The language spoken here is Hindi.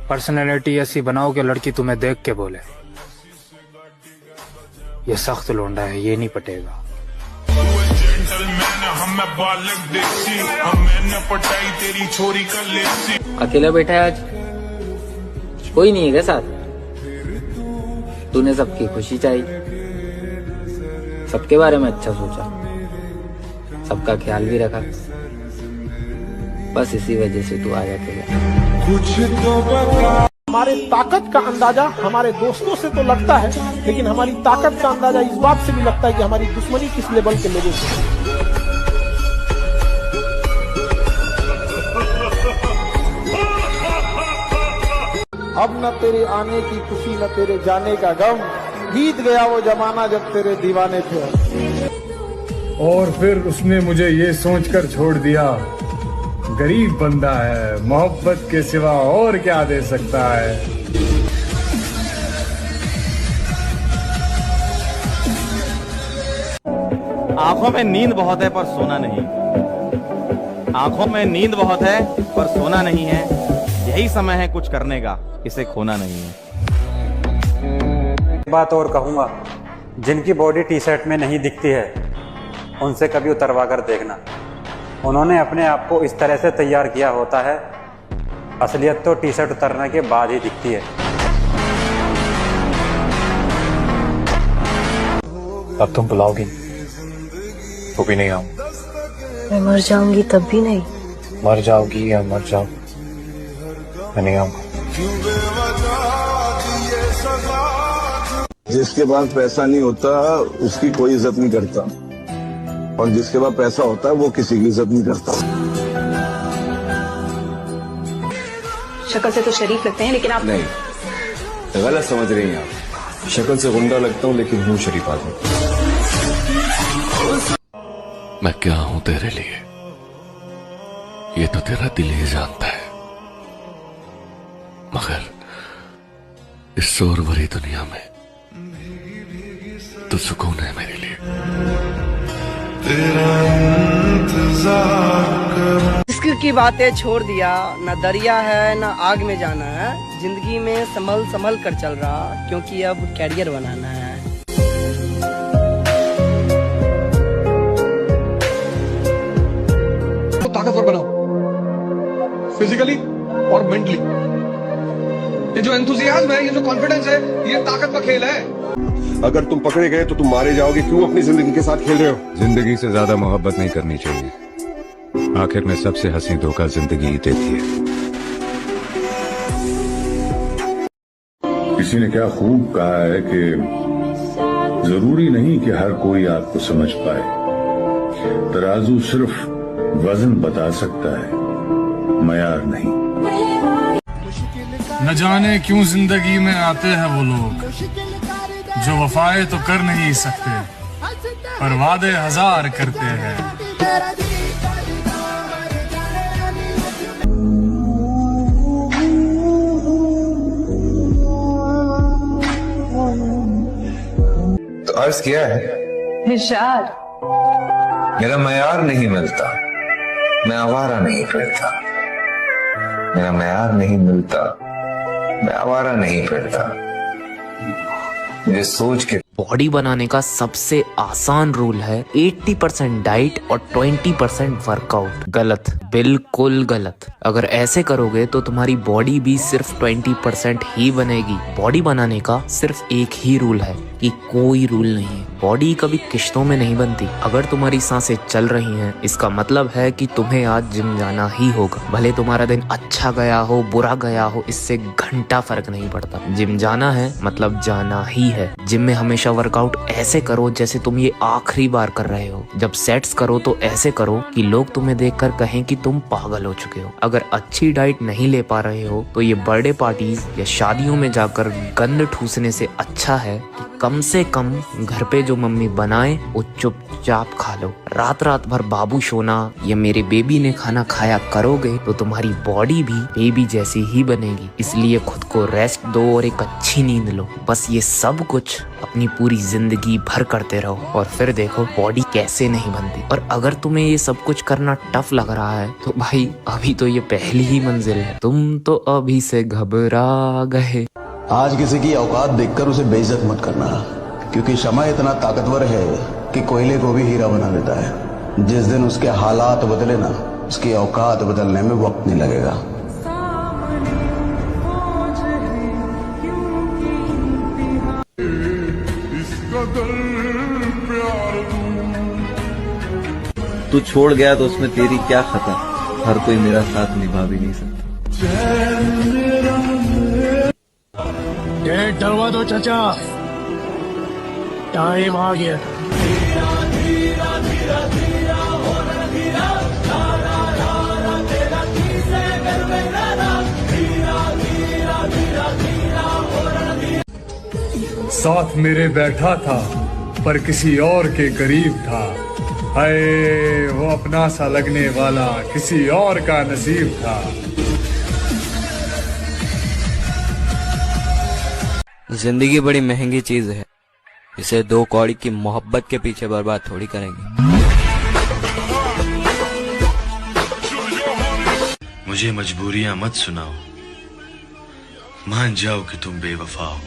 पर्सनैलिटी ऐसी बनाओ कि लड़की तुम्हें देख के बोले ये सख्त लोंडा है, ये नहीं पटेगा। अकेला बैठा है आज, कोई नहीं है क्या साथ? तूने सबकी खुशी चाही, सबके बारे में अच्छा सोचा, सबका ख्याल भी रखा, बस इसी वजह से तू आ जाते कुछ तो बता। हमारे ताकत का अंदाजा हमारे दोस्तों से तो लगता है, लेकिन हमारी ताकत का अंदाजा इस बात से भी लगता है कि हमारी दुश्मनी किस लेवल के लोगों से। अब न तेरे आने की खुशी न तेरे जाने का गम, बीत गया वो जमाना जब तेरे दीवाने थे। और फिर उसने मुझे ये सोचकर छोड़ दिया, गरीब बंदा है, मोहब्बत के सिवा और क्या दे सकता है। आंखों में नींद बहुत है पर सोना नहीं, आंखों में नींद बहुत है पर सोना नहीं है। यही समय है कुछ करने का, इसे खोना नहीं है। बात और कहूंगा, जिनकी बॉडी टी शर्ट में नहीं दिखती है उनसे कभी उतरवा कर देखना। उन्होंने अपने आप को इस तरह से तैयार किया होता है, असलियत तो टी शर्ट उतरने के बाद ही दिखती है। अब तुम बुलाओगी तो भी नहीं आऊं। मैं मर जाऊंगी तब भी नहीं। मर जाओगी या मर जाओ, मैं नहीं आऊंगा। जिसके पास पैसा नहीं होता उसकी कोई इज्जत नहीं करता, और जिसके पास पैसा होता है वो किसी की इज्जत नहीं करता। शक्ल से तो शरीफ लगते हैं, लेकिन आप नहीं, गलत समझ रही हैं आप। शक्ल से गुंडा लगता हूँ लेकिन हूँ शरीफ आदमी। मैं क्या हूं तेरे लिए ये तो तेरा दिल ही जानता है, मगर इस शोर भरी दुनिया में तो सुकून है मेरे लिए। इश्क की बातें छोड़ दिया, न दरिया है न आग में जाना है, जिंदगी में संभल संभल कर चल रहा, क्योंकि अब कैरियर बनाना है। तो ताकतवर बनाओ, फिजिकली और मेंटली। ये जो एंथुसियाज्म है, ये जो कॉन्फिडेंस है, ये ताकत का खेल है। अगर तुम पकड़े गए तो तुम मारे जाओगे। क्यों अपनी जिंदगी के साथ खेल रहे हो? जिंदगी से ज्यादा मोहब्बत नहीं करनी चाहिए, आखिर में सबसे हंसी धोखा जिंदगी ही देती है। किसी ने क्या खूब कहा है कि जरूरी नहीं कि हर कोई आपको समझ पाए, तराजू सिर्फ वजन बता सकता है, मयार नहीं। न जाने क्यों जिंदगी में आते हैं वो लोग जो वफाएं तो कर नहीं सकते, पर वादे हजार करते हैं। तो अर्ज किया है इरशाद। मेरा मयार नहीं मिलता, मैं आवारा नहीं फिरता। मेरा मयार नहीं मिलता, मैं आवारा नहीं फिरता। मुझे सोच के बॉडी बनाने का सबसे आसान रूल है 80% डाइट और 20% वर्कआउट। गलत, बिल्कुल गलत। अगर ऐसे करोगे तो तुम्हारी बॉडी भी सिर्फ 20% ही बनेगी। बॉडी बनाने का सिर्फ एक ही रूल है कि कोई रूल नहीं है। बॉडी कभी किश्तों में नहीं बनती। अगर तुम्हारी सांसें चल रही हैं, इसका मतलब है कि तुम्हें आज जिम जाना ही होगा। भले तुम्हारा दिन अच्छा गया हो, बुरा गया हो, इससे घंटा फर्क नहीं पड़ता। जिम जाना है मतलब जाना ही है। जिम में हमेशा वर्कआउट ऐसे करो जैसे तुम ये आखिरी बार कर रहे हो। जब सेट्स करो तो ऐसे करो कि लोग तुम्हें देखकर कहें कि तुम पागल हो चुके हो। अगर अच्छी डाइट नहीं ले पा रहे हो तो ये बर्थडे पार्टीज या शादियों में जाकर गंद ठूसने से अच्छा है कि कम से कम घर पे जो मम्मी बनाए वो चुपचाप खा लो। रात रात भर बाबू सोना या मेरे बेबी ने खाना खाया करोगे तो तुम्हारी बॉडी भी बेबी जैसी ही बनेगी। इसलिए खुद को रेस्ट दो और एक अच्छी नींद लो। बस ये सब कुछ अपनी पूरी जिंदगी भर करते रहो और फिर देखो बॉडी कैसे नहीं बनती। और अगर तुम्हें ये सब कुछ करना टफ लग रहा है तो भाई अभी तो ये पहली ही मंजिल है, तुम तो अभी से घबरा गए। आज किसी की औकात देखकर उसे बेइज्जत मत करना, क्योंकि शमा इतना ताकतवर है कि कोयले को भी हीरा बना देता है। जिस दिन उसके हालात बदले ना, उसकी औकात बदलने में वक्त नहीं लगेगा। तू छोड़ गया तो उसमें तेरी क्या खता, हर कोई मेरा साथ निभा भी नहीं सकता। गेट डरवा दो चाचा, टाइम आ गया। साथ मेरे बैठा था पर किसी और के करीब था। हाय वो अपना सा लगने वाला किसी और का नसीब था। जिंदगी बड़ी महंगी चीज है, इसे दो कौड़ी की मोहब्बत के पीछे बर्बाद थोड़ी करेंगे। मुझे मजबूरियां मत सुनाओ, मान जाओ कि तुम बेवफा हो।